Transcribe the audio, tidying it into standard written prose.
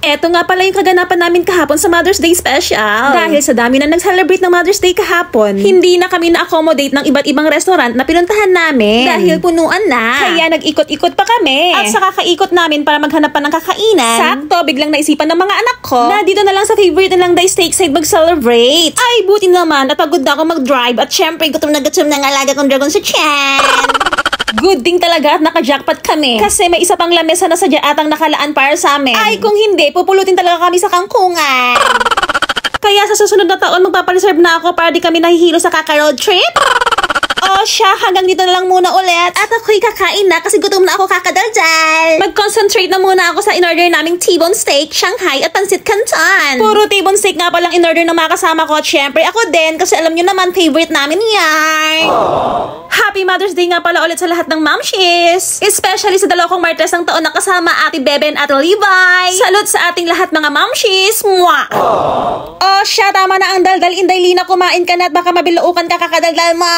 Eto nga pala yung kaganapan namin kahapon sa Mother's Day special. Dahil sa dami na nag-celebrate ng Mother's Day kahapon, hindi na kami na-accommodate ng iba't ibang restaurant na pinuntahan namin. Dahil punuan na. Kaya nag-ikot-ikot pa kami. At sa kakaikot namin para maghanap pa ng kakainan, sakto biglang naisipan ng mga anak ko na dito na lang sa favorite nilang Day Steakside mag-celebrate. Ay, buti naman at pagod na ako mag-drive at syempre gutom na ng alaga kong dragon sa tiyan. Good thing talaga at naka-jackpot kami. Kasi may isa pang lamesa na sadya atang nakalaan para sa amin. Ay, kung hindi, pupulutin talaga kami sa kangkungan. Kaya sa susunod na taon, magpapareserve na ako para di kami nahihilo sa kaka-road trip. O siya, hanggang dito na lang muna ulit. At ako'y kakain na kasi gutom na ako kakadaldal. Mag-concentrate na muna ako sa in-order naming T-bone steak, Shanghai at pansit canton. Puro T-bone steak nga palang in-order ng mga kasama ko. At syempre ako din kasi alam nyo naman favorite namin yan. Happy Mother's Day nga pala ulit sa lahat ng mamshies. Especially sa dalawa kong martes ng taon na kasama Ate Bebe and Ate Levi. Salute sa ating lahat mga mamshies. Mwah! O siya, tama na ang daldal. Inday Lina, kumain ka na at baka mabilaukan ka kakadaldal mo.